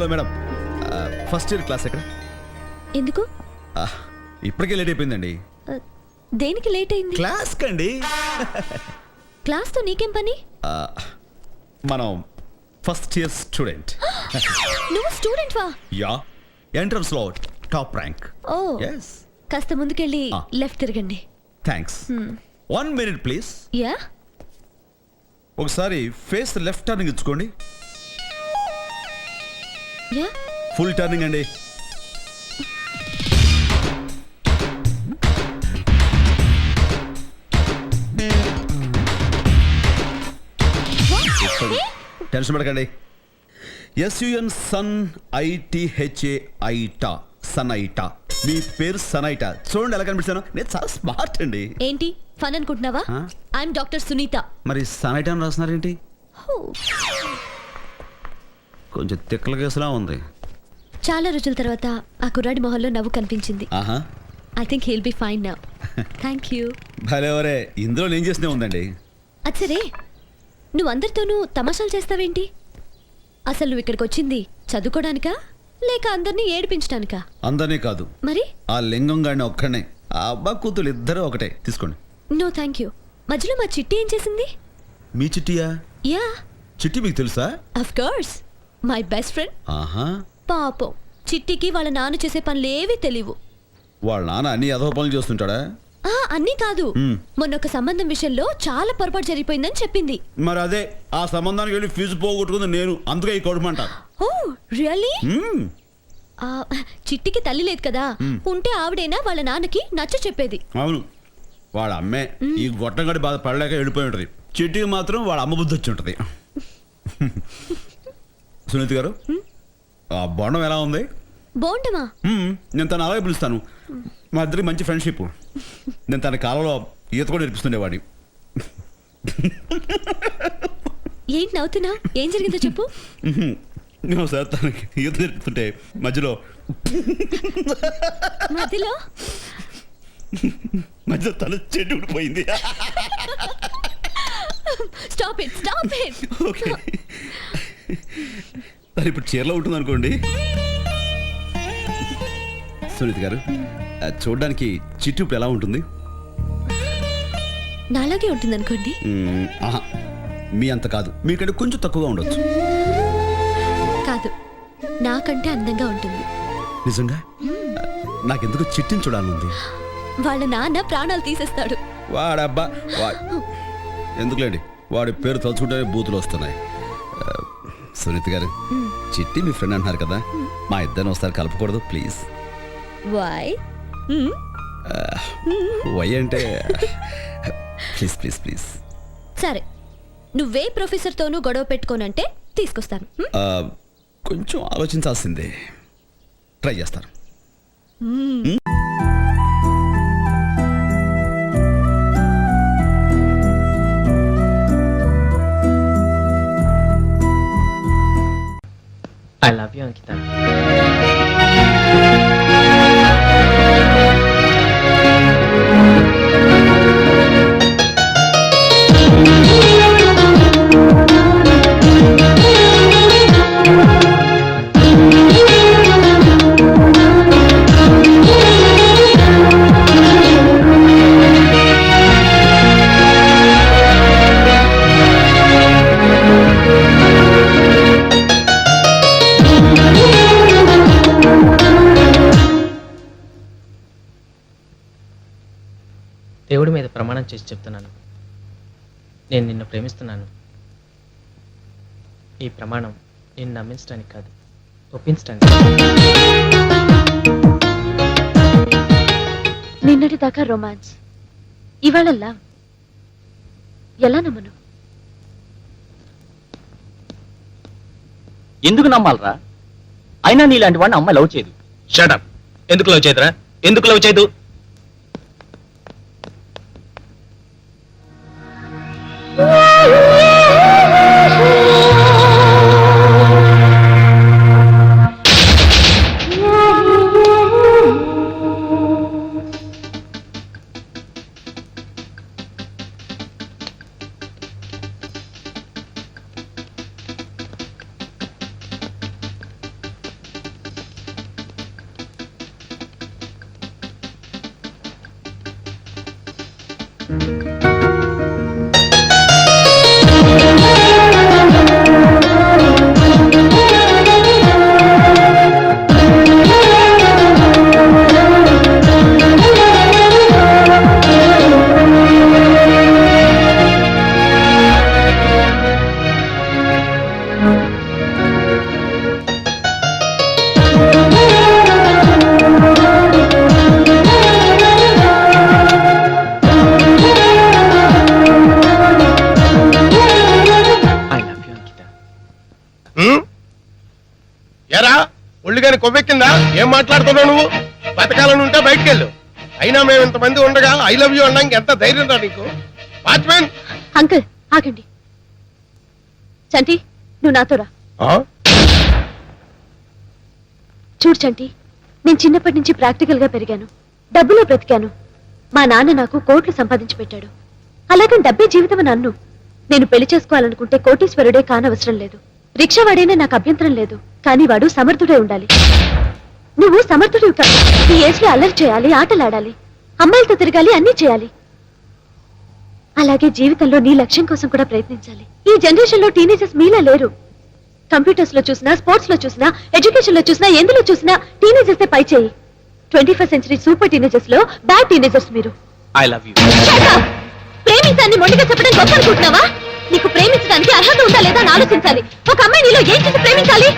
Hello madam, first year class ఎక్కడ? ఎందుకు? ఇప్పటికే లేట్ అయిపోయిందండి. దేనికి లేట్ అయింది? క్లాస్ కండి. క్లాస్తో నీకేం పని? మనం ఫస్ట్ ఇయర్ స్టూడెంట్. నువ్వు స్టూడెంట్ వా? యా, ఎంట్రన్స్ లో టాప్ ర్యాంక్. ఓ yes, కాస్త ముందుకెళ్ళి లెఫ్ట్ తిరగండి. థ్యాంక్స్. 1 minute please. యా, ఒకసారి ఫేస్ లెఫ్ట్ టర్నింగ్ ఇచ్చుకోండి. యా. ఫుల్ టర్నింగ్ అండి. టెన్షన్ పడకండి. SUN sun ITHA Ita, sun Ita. మీ పేరు సనైటా. చూడండి ఎలా కనిపిస్తాను. నేను చాలా స్మార్ట్ అండి. ఏంటి ఫన్ అనుకుంటున్నావా? I'm doctor Sunitha. మరి సనైటా అని రాస్తున్నారేంటి? కొంచెం తిక్కల కేసులా ఉంది. చాలా రోజుల తర్వాత ఆ కుర్రాడి మొహంలో నవ్వు కనిపించింది. ఆహా, I think he'll be fine now. Thank you. భలేవరే, ఇందులో నేను చేసినే ఉందండి. అచ్చరే, నువ్వు అందరితోనూ తమాషాలు చేస్తావేంటి? అసలు నువ్వు ఇక్కడికి వచ్చింది చదువుకోవడానికా లేక అందరినీ ఏడిపించడానికా? అందరినీ కాదు, మరి ఆ లింగం గాడిని ఒక్కనే. ఆ అబ్బా కూతురు ఇద్దరు ఒకటే. తీసుకోండి. No thank you. మధ్యలో మా చిట్టి ఏం చేసింది? మీ చిట్టియా? యా, చిట్టి మీకు తెలుసా? Of course, my best friend. ఆహా, పాపం చిట్టికి వాళ్ళ నాన్న చేసే పనులేవి తెలియవు. వాళ్ళ నాన్న అన్ని అదవ పనులు చేస్తుంటాడా? అన్నీ కాదు, మొన్న ఒక సంబంధం విషయంలో చాలా పొరపాటు జరిగిపోయిందని చెప్పింది. మరి అదే ఆ సంబంధానికి వెళ్ళి ఫీజు పోగొట్టుకుంది నేను. అందుకే ఈ కొడుమంట. ఓ రియల్లీ? చిట్టికి తల్లి లేదు కదా, ఉంటే ఆవిడైనా వాళ్ళ నాన్నకి నచ్చ చెప్పేది. అవును, వాళ్ళ అమ్మే ఈ గొట్టంగడి బాధ పడలేక వెళ్ళిపోయి ఉంటది. చిట్టికి మాత్రం వాళ్ళ అమ్మ బుద్ధి వచ్చి ఉంటది. సునీత గారు, ఆ బొండం ఎలా ఉంది? బాగుంటమా? నేను తను అలాగే పిలుస్తాను. మా ఇద్దరికి మంచి ఫ్రెండ్షిప్. నేను తన కాలంలో ఈత కూడా నేర్పిస్తుండేవాడి. ఏంటి నవ్వుతున్నా? ఏం జరిగిందో చెప్పు. సార్ తనకి ఈత నేర్పుతుంటే మధ్యలో మధ్యలో మధ్యలో తన చెట్టు ఊడిపోయింది. Stop it, stop it. Okay, తను ఇప్పుడు చీరలో ఉంటుంది అనుకోండి. సునీత గారు, చూడడానికి చిట్టు ఇప్పుడు ఎలా ఉంటుంది? నాలాగే ఉంటుంది అనుకోండి. ఆహా, మీ అంత కాదు, మీకంటే కొంచెం తక్కువగా ఉండొచ్చు. కాదు, నాకంటే అందంగా ఉంటుంది. నిజంగా? నాకెందుకు చిట్టిని చూడాలనుంది. వాళ్ళ నాన్న ప్రాణాలు తీసేస్తాడు. వాడబ్బా ఎందుకులేండి, వాడి పేరు తలుచుకుంటేనే బూతులు వస్తున్నాయి. సునీత గారు, చిట్టి మీ ఫ్రెండ్ అంటున్నారు కదా, మా ఇద్దరిని ఒకసారి కలపకూడదు ప్లీజ్? వై? వై అంటే ప్లీజ్ ప్లీజ్ ప్లీజ్. సరే, నువ్వే ప్రొఫెసర్తోనూ గొడవ పెట్టుకోనంటే తీసుకొస్తాను. కొంచెం ఆలోచించాల్సిందే. ట్రై చేస్తాను. I love you, Ankita. దేవుడి మీద ప్రమాణం చేసి చెప్తున్నాను, నేను నిన్ను ప్రేమిస్తున్నాను. ఈ ప్రమాణం నిన్ను నమ్మించడానికి కాదు, ఒప్పించడానికి. నిన్నటి దాకా రొమాన్స్, ఇవాళ లవ్. ఎలా నమ్మను? ఎందుకు నమ్మాలరా? అయినా నీలాంటి వాడిని అమ్మాయి లవ్ చేయదు. షటప్. ఎందుకు లవ్ చేయదురా? ఎందుకు లవ్ చేయదు? ఐ లవ్ యూ అంకిత. ఎరా ఒళ్ళుగాని కొవ్వెక్కిందా? ఏం మాట్లాడుతున్నావు నువ్వు? బతకాలని ఉంటే బయటికి వెళ్ళు. అయినా మేము ఇంతమంది ఉండగా ఐ లవ్ యూ అనడానికి ఎంత ధైర్యం రా నీకు? వాచ్మెన్ అంకుల్ ఆగండి. చంటి నువ్వు నాతో రా. చూడు చంటి, నేను చిన్నప్పటి నుంచి ప్రాక్టికల్ గా పెరిగాను, డబ్బులో బ్రతికాను. మా నాన్న నాకు కోట్లు సంపాదించి పెట్టాడు. అలాగని డబ్బే జీవితం అని అన్ను. నేను పెళ్లి చేసుకోవాలనుకుంటే కోటీశ్వరుడే కానవసరం లేదు, రిక్షావాడైనా నాకు అభ్యంతరం లేదు. కానీ వాడు సమర్థుడే ఉండాలి. నువ్వు సమర్థుడివి కాదు. ఈ ఏజ్ లో అల్లరి చేయాలి, ఆటలాడాలి, అమ్మాయిలతో తిరగాలి, అన్నీ చేయాలి. అలాగే జీవితంలో నీ లక్ష్యం కోసం కూడా ప్రయత్నించాలి. ఈ జనరేషన్ లో టీనేజర్స్ మీలా లేరు. కంప్యూటర్స్ లో చూసినా, స్పోర్ట్స్ లో చూసినా, ఎడ్యుకేషన్ లో చూసినా, ఎందులో చూసినా టీనేజర్స్ పై చేయి. 21st సెంచరీ సూపర్ టీనేజర్స్ లో బ్యాడ్ టీనేజర్స్ మీరు. I love you. ప్రేమించాన్ని మొండిగా చెప్పడం గొప్ప అనుకుంటున్నావా? నీకు ప్రేమించడానికి అర్హత ఉందా లేదా అని ఆలోచించాలి. ఒక అమ్మాయి నీలో ఏం చేసి ప్రేమించాలి?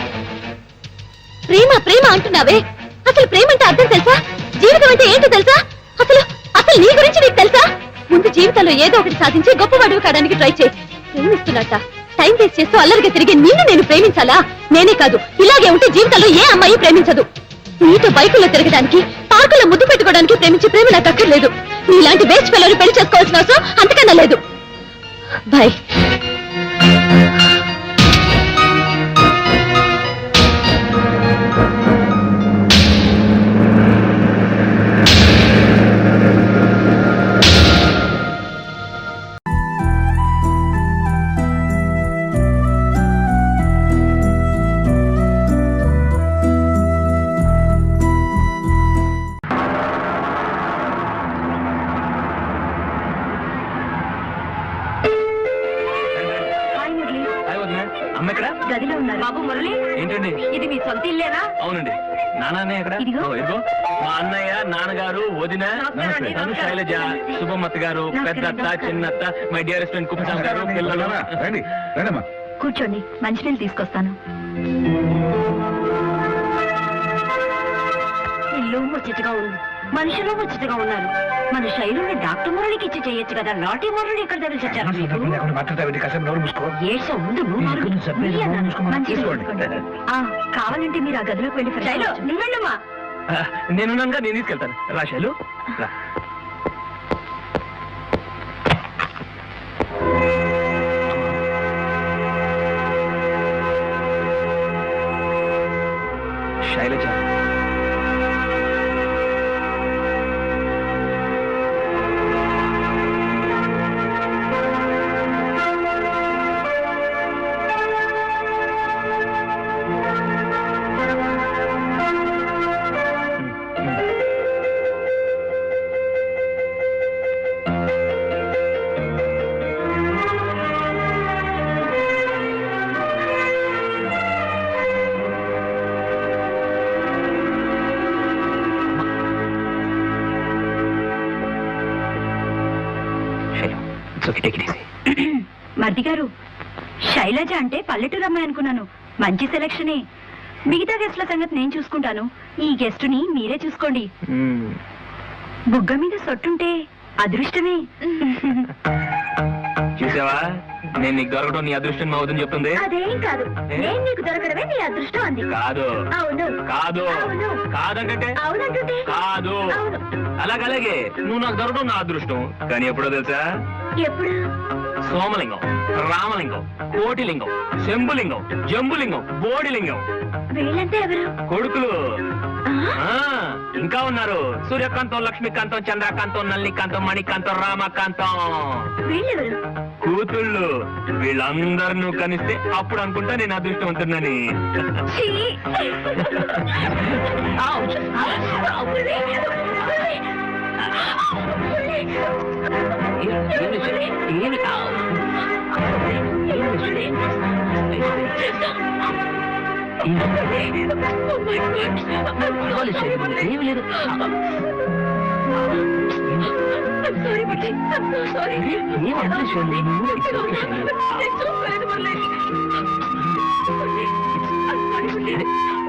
ప్రేమ ప్రేమ అంటున్నావే, అసలు ప్రేమ అంటే అర్థం తెలుసా? జీవితం అంటే ఏంటో తెలుసా? అసలు అసలు నీ గురించి నీకు తెలుసా? ముందు జీవితంలో ఏదో ఒకటి సాధించి గొప్పవాడివి కావడానికి ట్రై చేయి. ప్రేమిస్తున్నట్ట టైం వేస్ట్ చేస్తూ అల్లరిగా తిరిగి నిన్ను నేను ప్రేమించాలా? నేనే కాదు, ఇలాగే ఉంటే జీవితంలో ఏ అమ్మాయి ప్రేమించదు. నీతో బైకుల్లో తిరగడానికి, పార్కుల్లో ముద్దు పెట్టుకోవడానికి ప్రేమించే ప్రేమ నాకు అక్కర్లేదు. నీలాంటి వేస్ట్ పిల్లలు పెళ్లి చేసుకోవాల్సిన అవసరం అంతకన్నా లేదు. బాయ్. అమ్మ ఎక్కడ? గదిలో ఉన్నారు. బాబు మురళి, ఏంటండి ఇది మీ సొంత ఇల్లేనా? అవునండి. నాన్న ఎక్కడ? ఇదిగో. ఇదిగో మా అన్నయ్య, నాన్నగారు, వదిన, నమస్తే. తను, శైలజ, శుభమత్త గారు, పెద్దత్త, చిన్నత్త, మై డియరెస్ట్ ఫ్రెండ్ కుప్పస్వామి గారు, పిల్లలు. రండి రండమ్మా. కూర్చోండి, మంచినీళ్ళు తీసుకొస్తాను. ఇల్లు ముచ్చటగా ఉంది, మనుషులు ముచ్చటగా ఉన్నారు. మన శైలుని డాక్టర్ మురళికి ఇచ్చి చేయొచ్చు కదా. నాటి మురళి ఇక్కడ తెలిసి వచ్చారు మీకు. ఏడ్చో, ముందు నువ్వు నాలుగు. మంచిది. ఆ, కావాలంటే మీరు ఆ గదిలోకి వెళ్ళి శైలు నువ్వు వెళ్ళమ్మా. నేనున్నానుగా, నేను తీసుకెళ్తాను. రా శైలు, రా. శైలజ, మర్ది గారు, శైలజ అంటే పల్లెటూరు అమ్మాయి అనుకున్నాను. మంచి సెలక్షనే. మిగతా గెస్ట్ల సంగతి నేను చూసుకుంటాను. ఈ గెస్టుని మీరే చూసుకోండి. బుగ్గ మీద సొట్టుంటే అదృష్టమే. చూసావా, నేను నీకు దొరకడం నీ అదృష్టం అవుతుంది చెప్తుంది. అదేం కాదు, నేను నీకు దొరకడమే నీ అదృష్టం అంది. కాదు అవును కాదు అవును. కాదంటే అవునంటుంటే కాదు. అవును. అలాగే నువ్వు నాకు దొరకడం నా అదృష్టం. కానీ ఎప్పుడో తెలుసా? ఎప్పుడు? సోమలింగం, రామలింగం, కోటిలింగం, శంభులింగం, జంబులింగం, బోడిలింగం. వీళ్ళంటే ఎవరు? కొడుకులు. ఆ? ఇంకా ఉన్నారు. సూర్యకాంతం, లక్ష్మీకాంతం, చంద్రకాంతం, నల్లికాంతం, మణికాంతం, రామకాంతం. వీళ్ళెవరు? కూతుళ్ళు. వీళ్ళందరూ కనిస్తే అప్పుడు అనుకుంటా నేను అదృష్టవంతున్నని. ఛీ! Ouch!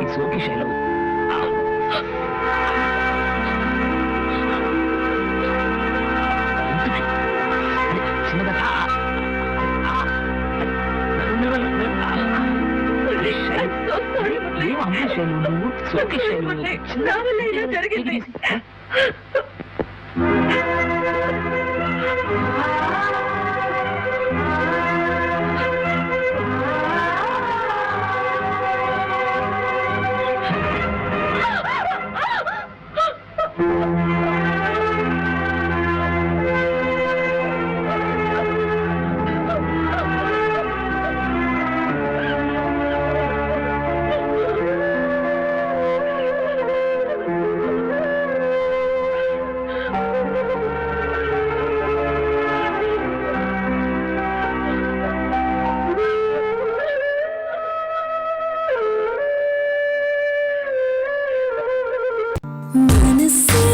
It's okay Shailu. జరిగింది. మనసే